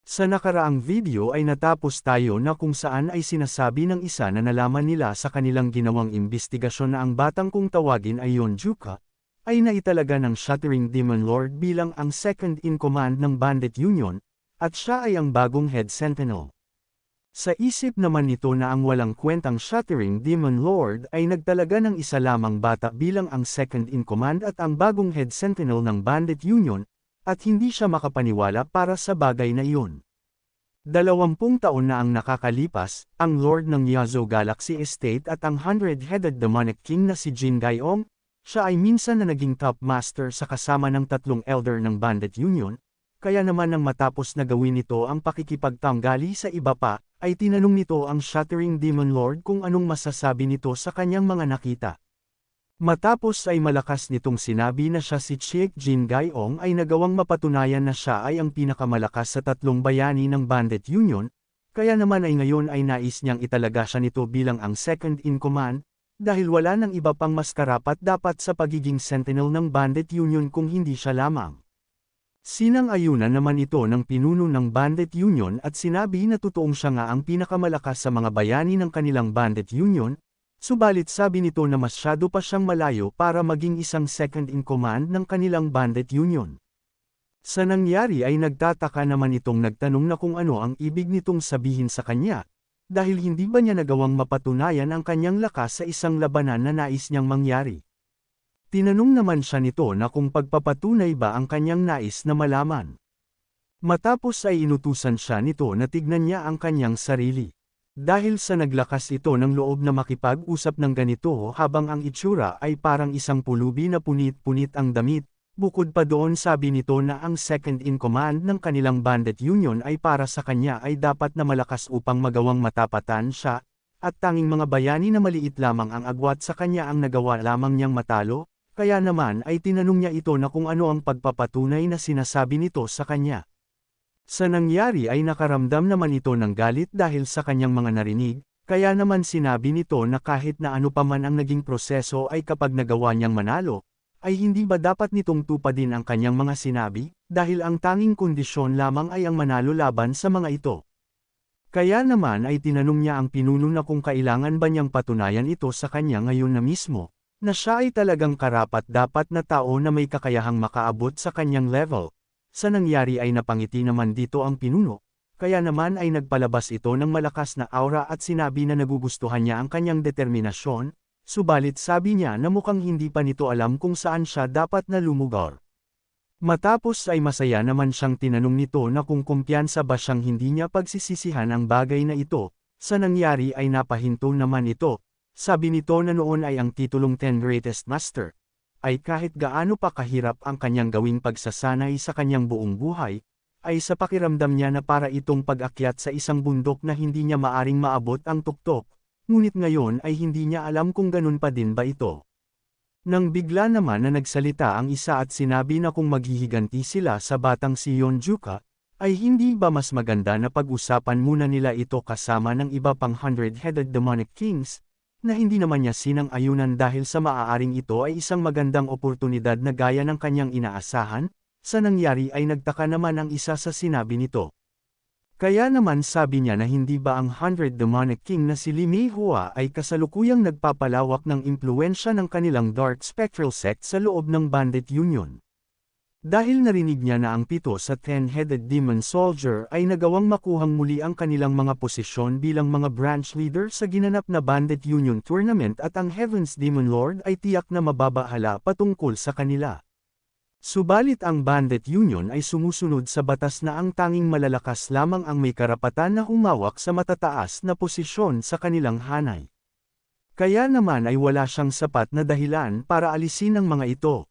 Sa nakaraang video ay natapos tayo na kung saan ay sinasabi ng isa na nalaman nila sa kanilang ginawang imbestigasyon na ang batang kung tawagin ay Yonjuka, ay naitalaga ng Shattering Demon Lord bilang ang second in command ng Bandit Union, at siya ay ang bagong Head Sentinel. Sa isip naman nito na ang walang kwentang Shattering Demon Lord ay nagtalaga ng isa lamang bata bilang ang second in command at ang bagong Head Sentinel ng Bandit Union, at hindi siya makapaniwala para sa bagay na iyon. 20 taon na ang nakakalipas, ang Lord ng Yazo Galaxy Estate at ang 100-headed demonic king na si Jin Gaiong, siya ay minsan na naging top master sa kasama ng 3 elder ng Bandit Union, kaya naman nang matapos na gawin nito ang pakikipagtanggali sa iba pa, ay tinanong nito ang Shattering Demon Lord kung anong masasabi nito sa kanyang mga nakita. Matapos ay malakas nitong sinabi na siya si Chief Jin Gaiong ay nagawang mapatunayan na siya ay ang pinakamalakas sa 3 bayani ng Bandit Union, kaya naman ay ngayon ay nais niyang italaga siya nito bilang ang second in command, dahil wala nang iba pang mas karapat dapat sa pagiging sentinel ng Bandit Union kung hindi siya lamang. Sinang-ayunan naman ito ng pinuno ng Bandit Union at sinabi na totoong siya nga ang pinakamalakas sa mga bayani ng kanilang Bandit Union, subalit sabi nito na masyado pa siyang malayo para maging isang second in command ng kanilang Bandit Union. Sa nangyari ay nagtataka naman itong nagtanong na kung ano ang ibig nitong sabihin sa kanya, dahil hindi ba niya nagawang mapatunayan ang kanyang lakas sa isang labanan na nais niyang mangyari. Tinanong naman siya nito na kung pagpapatunay ba ang kanyang nais na malaman. Matapos ay inutusan siya nito na tignan niya ang kanyang sarili. Dahil sa naglakas ito ng loob na makipag-usap ng ganito habang ang itsura ay parang isang pulubi na punit-punit ang damit, bukod pa doon sabi nito na ang second in command ng kanilang Bandit Union ay para sa kanya ay dapat na malakas upang magawang matapatan siya, at tanging mga bayani na maliit lamang ang agwat sa kanya ang nagawa lamang niyang matalo, kaya naman ay tinanong niya ito na kung ano ang pagpapatunay na sinasabi nito sa kanya. Sa nangyari ay nakaramdam naman ito ng galit dahil sa kanyang mga narinig, kaya naman sinabi nito na kahit na ano pa man ang naging proseso ay kapag nagawa niyang manalo, ay hindi ba dapat nitong tupadin ang kanyang mga sinabi, dahil ang tanging kondisyon lamang ay ang manalo laban sa mga ito. Kaya naman ay tinanong niya ang pinuno na kung kailangan ba niyang patunayan ito sa kanya ngayon na mismo, na siya ay talagang karapat-dapat na tao na may kakayahang makaabot sa kanyang level. Sa nangyari ay napangiti naman dito ang pinuno, kaya naman ay nagpalabas ito ng malakas na aura at sinabi na nagugustuhan niya ang kanyang determinasyon, subalit sabi niya na mukhang hindi pa nito alam kung saan siya dapat na lumugar. Matapos ay masaya naman siyang tinanong nito na kung kumpiyansa ba siyang hindi niya pagsisisihan ang bagay na ito, sa nangyari ay napahinto naman ito, sabi nito na noon ay ang titulong 10 Greatest Master, ay kahit gaano pa kahirap ang kanyang gawing pagsasanay sa kanyang buong buhay, ay sa pakiramdam niya na para itong pag-akyat sa isang bundok na hindi niya maaring maabot ang tuktok, ngunit ngayon ay hindi niya alam kung ganun pa din ba ito. Nang bigla naman na nagsalita ang isa at sinabi na kung maghihiganti sila sa batang si Yonjuka, ay hindi ba mas maganda na pag-usapan muna nila ito kasama ng iba pang 100-headed demonic kings, na hindi naman niya sinang-ayunan dahil sa maaaring ito ay isang magandang oportunidad na gaya ng kanyang inaasahan, sa nangyari ay nagtaka naman ang isa sa sinabi nito. Kaya naman sabi niya na hindi ba ang 100 demonic king na si Li Meihua ay kasalukuyang nagpapalawak ng impluensya ng kanilang dark spectral sect sa loob ng Bandit Union. Dahil narinig niya na ang 7 sa 10-headed demon soldier ay nagawang makuhang muli ang kanilang mga posisyon bilang mga branch leader sa ginanap na Bandit Union Tournament at ang Heaven's Demon Lord ay tiyak na mababahala patungkol sa kanila. Subalit ang Bandit Union ay sumusunod sa batas na ang tanging malalakas lamang ang may karapatan na humawak sa matataas na posisyon sa kanilang hanay. Kaya naman ay wala siyang sapat na dahilan para alisin ang mga ito.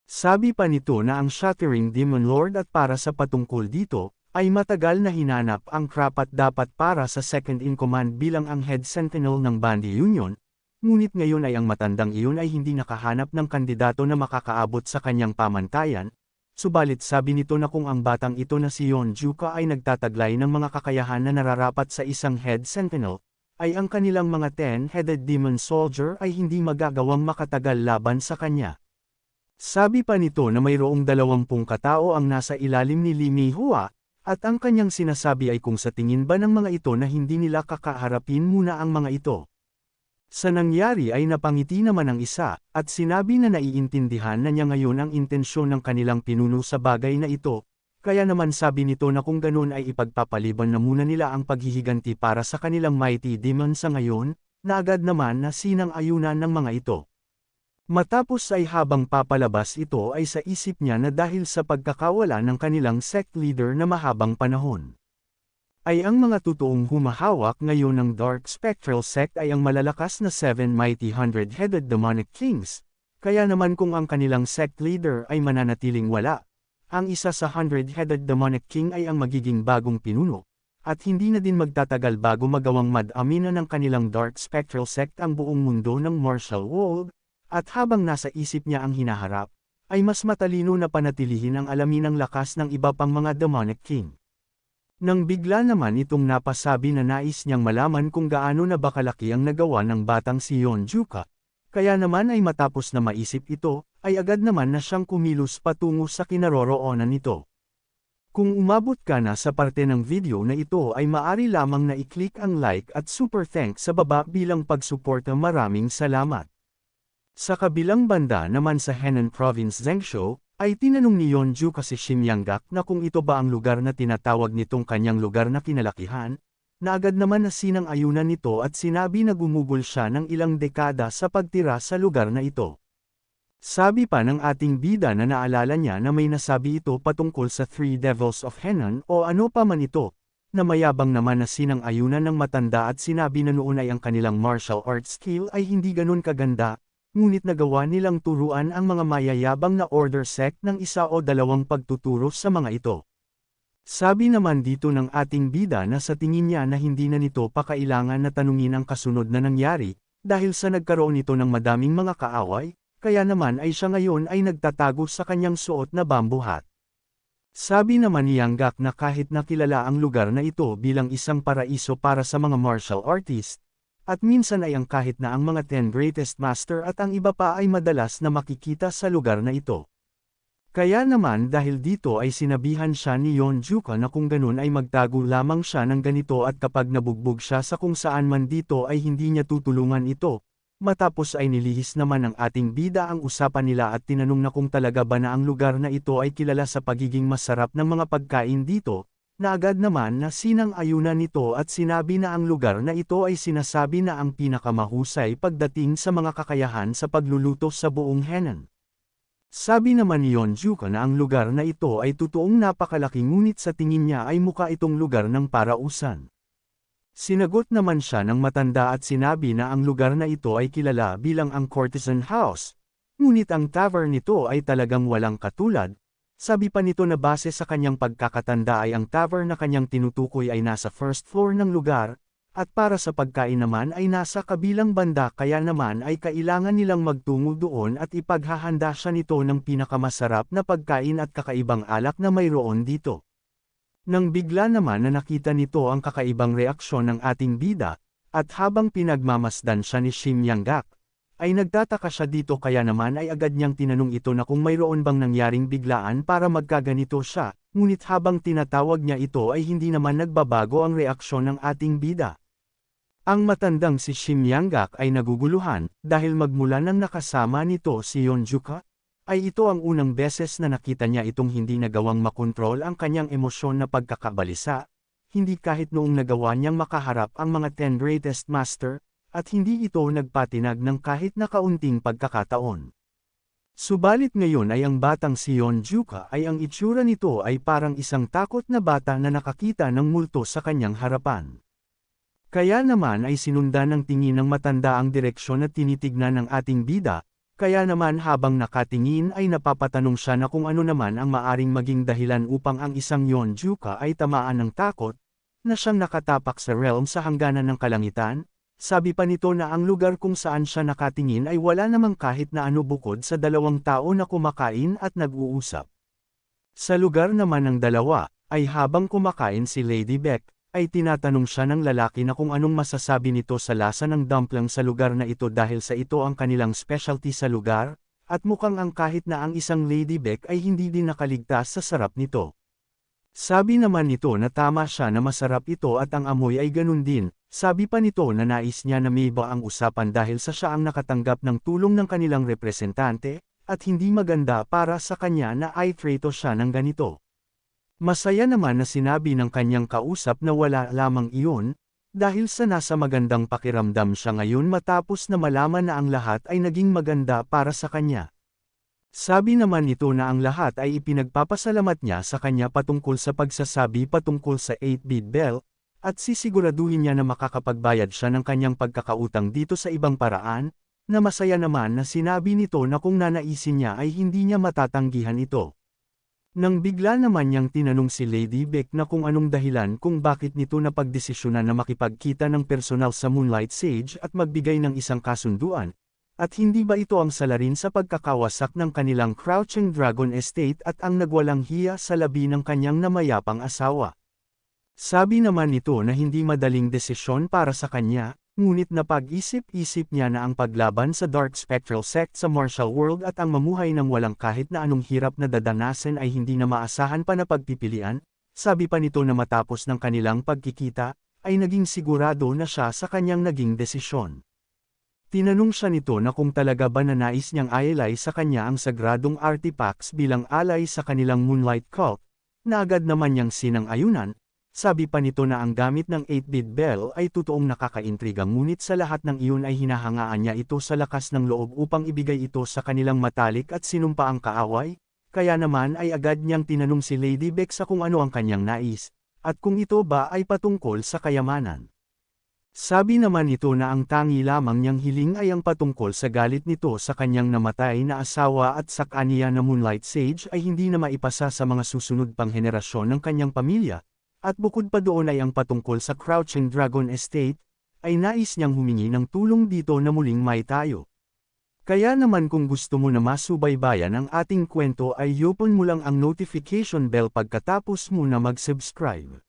Sabi pa nito na ang Shattering Demon Lord at para sa patungkol dito, ay matagal na hinanap ang karapat-dapat para sa second in command bilang ang head sentinel ng Bandit Union, ngunit ngayon ay ang matandang iyon ay hindi nakahanap ng kandidato na makakaabot sa kanyang pamantayan, subalit sabi nito na kung ang batang ito na si Yonjuka ay nagtataglay ng mga kakayahan na nararapat sa isang head sentinel, ay ang kanilang mga 10-headed demon soldier ay hindi magagawang makatagal laban sa kanya. Sabi pa nito na mayroong 20 katao ang nasa ilalim ni Li Meihua, At ang kanyang sinasabi ay kung sa tingin ba ng mga ito na hindi nila kakaharapin muna ang mga ito. Sa nangyari ay napangiti naman ang isa, at sinabi na naiintindihan na niya ngayon ang intensyon ng kanilang pinuno sa bagay na ito, kaya naman sabi nito na kung ganun ay ipagpapaliban na muna nila ang paghihiganti para sa kanilang mighty demon sa ngayon, na agad naman na sinang-ayunan ng mga ito. Matapos ay habang papalabas ito ay sa isip niya na dahil sa pagkakawala ng kanilang sect leader na mahabang panahon, ay ang mga totoong humahawak ngayon ng Dark Spectral Sect ay ang malalakas na 7 mighty 100-headed demonic kings, kaya naman kung ang kanilang sect leader ay mananatiling wala, ang isa sa 100-headed demonic king ay ang magiging bagong pinuno, at hindi na din magtatagal bago magawang madamina ng kanilang Dark Spectral Sect ang buong mundo ng martial world, at habang nasa isip niya ang hinaharap, ay mas matalino na panatilihin ang alamin ng lakas ng iba pang mga demonic king. Nang bigla naman itong napasabi na nais niyang malaman kung gaano na ba kalaki ang nagawa ng batang si Yonjuka, kaya naman ay matapos na maisip ito, ay agad naman na siyang kumilos patungo sa kinaroroonan nito. Kung umabot ka na sa parte ng video na ito ay maari lamang na i-click ang like at super thanks sa baba bilang pagsuporta. Maraming salamat. Sa kabilang banda naman sa Henan Province Zhengzhou, ay tinanong ni Yonjuka si Ximyanggak na kung ito ba ang lugar na tinatawag nitong kanyang lugar na kinalakihan, na agad naman na sinang-ayunan nito at sinabi na gumugol siya ng ilang dekada sa pagtira sa lugar na ito. Sabi pa ng ating bida na naalala niya na may nasabi ito patungkol sa Three Devils of Henan o ano pa man ito, na mayabang naman na sinang-ayunan ng matanda at sinabi na noon ay ang kanilang martial arts skill ay hindi ganun kaganda, ngunit nagawa nilang turuan ang mga mayayabang na order sect ng isa o dalawang pagtuturo sa mga ito. Sabi naman dito ng ating bida na sa tingin niya na hindi na nito pa kailangan na tanungin ang kasunod na nangyari, dahil sa nagkaroon nito ng madaming mga kaaway, kaya naman ay siya ngayon ay nagtatago sa kanyang suot na bamboo hat. Sabi naman ni Yanggak na kahit nakilala ang lugar na ito bilang isang paraiso para sa mga martial artist, at minsan ay ang kahit na ang mga 10 greatest master at ang iba pa ay madalas na makikita sa lugar na ito. Kaya naman dahil dito ay sinabihan siya ni Yonjuka na kung ganun ay magtago lamang siya ng ganito at kapag nabugbog siya sa kung saan man dito ay hindi niya tutulungan ito. Matapos ay nilihis naman ng ating bida ang usapan nila at tinanong na kung talaga ba na ang lugar na ito ay kilala sa pagiging masarap ng mga pagkain dito, na agad naman na sinang-ayunan nito at sinabi na ang lugar na ito ay sinasabi na ang pinakamahusay pagdating sa mga kakayahan sa pagluluto sa buong Henan. Sabi naman ni Yonjuka na ang lugar na ito ay totoong napakalaki ngunit sa tingin niya ay mukha itong lugar ng parausan. Sinagot naman siya ng matanda at sinabi na ang lugar na ito ay kilala bilang ang Courtesan House, ngunit ang tavern nito ay talagang walang katulad. Sabi pa nito na base sa kanyang pagkakatanda ay ang tavern na kanyang tinutukoy ay nasa first floor ng lugar, at para sa pagkain naman ay nasa kabilang banda kaya naman ay kailangan nilang magtungo doon at ipaghahanda siya nito ng pinakamasarap na pagkain at kakaibang alak na mayroon dito. Nang bigla naman na nakita nito ang kakaibang reaksyon ng ating bida, at habang pinagmamasdan siya ni Ximyanggak, ay nagtataka siya dito kaya naman ay agad niyang tinanong ito na kung mayroon bang nangyaring biglaan para magkaganito siya, ngunit habang tinatawag niya ito ay hindi naman nagbabago ang reaksyon ng ating bida. Ang matandang si Ximyanggak ay naguguluhan, dahil magmula nang nakasama nito si Yonjuka, ay ito ang unang beses na nakita niya itong hindi nagawang makontrol ang kanyang emosyon na pagkakabalisa, hindi kahit noong nagawa niyang makaharap ang mga 10 greatest master, at hindi ito nagpatinag ng kahit na kaunting pagkakataon. Subalit ngayon ay ang batang si Yonjuka ay ang itsura nito ay parang isang takot na bata na nakakita ng multo sa kanyang harapan. Kaya naman ay sinundan ng tingin ng matanda ang direksyon at tinitignan ng ating bida, kaya naman habang nakatingin ay napapatanong siya na kung ano naman ang maaring maging dahilan upang ang isang Yonjuka ay tamaan ng takot, na siyang nakatapak sa realm sa hangganan ng kalangitan. Sabi pa nito na ang lugar kung saan siya nakatingin ay wala namang kahit na ano bukod sa dalawang tao na kumakain at nag-uusap. Sa lugar naman ng dalawa, ay habang kumakain si Lady Beck, ay tinatanong siya ng lalaki na kung anong masasabi nito sa lasa ng dumpling sa lugar na ito dahil sa ito ang kanilang specialty sa lugar, at mukhang ang kahit na ang isang Lady Beck ay hindi din nakaligtas sa sarap nito. Sabi naman nito na tama siya na masarap ito at ang amoy ay ganun din. Sabi pa nito na nais niya na may iba ang usapan dahil sa siya ang nakatanggap ng tulong ng kanilang representante, at hindi maganda para sa kanya na i-trato siya ng ganito. Masaya naman na sinabi ng kanyang kausap na wala lamang iyon, dahil sa nasa magandang pakiramdam siya ngayon matapos na malaman na ang lahat ay naging maganda para sa kanya. Sabi naman nito na ang lahat ay ipinagpapasalamat niya sa kanya patungkol sa pagsasabi patungkol sa 8-bit Bell, at sisiguraduhin niya na makakapagbayad siya ng kanyang pagkakautang dito sa ibang paraan, na masaya naman na sinabi nito na kung nanaisin niya ay hindi niya matatanggihan ito. Nang bigla naman niyang tinanong si Lady Beck na kung anong dahilan kung bakit nito napagdesisyonan na makipagkita ng personal sa Moonlight Sage at magbigay ng isang kasunduan, at hindi ba ito ang salarin sa pagkakawasak ng kanilang Crouching Dragon Estate at ang nagwalang hiya sa labi ng kanyang namayapang asawa. Sabi naman nito na hindi madaling desisyon para sa kanya, ngunit napag-isip-isip niya na ang paglaban sa Dark Spectral Sect sa Martial World at ang mamuhay ng walang kahit na anong hirap na dadanasin ay hindi na maasahan pa na pagpipilian. Sabi pa nito na matapos ng kanilang pagkikita, ay naging sigurado na siya sa kanyang naging desisyon. Tinanong siya nito na kung talaga ba nanais niyang ialay sa kanya ang sagradong artifacts bilang alay sa kanilang Moonlight Cult, na agad naman niyang sinang-ayunan. Sabi pa nito na ang gamit ng 8-bit Bell ay totoong nakakaintriga ngunit sa lahat ng iyon ay hinahangaan niya ito sa lakas ng loob upang ibigay ito sa kanilang matalik at sinumpaang kaaway, kaya naman ay agad niyang tinanong si Lady Beck sa kung ano ang kanyang nais, at kung ito ba ay patungkol sa kayamanan. Sabi naman nito na ang tangi lamang niyang hiling ay ang patungkol sa galit nito sa kanyang namatay na asawa at sa kaniya na Moonlight Sage ay hindi na maipasa sa mga susunod pang henerasyon ng kanyang pamilya, at bukod pa doon ay ang patungkol sa Crouching Dragon Estate, ay nais niyang humingi ng tulong dito na muling maitayo. Kaya naman kung gusto mo na masubaybayan ang ating kwento ay i-open mo lang ang notification bell pagkatapos mo na mag-subscribe.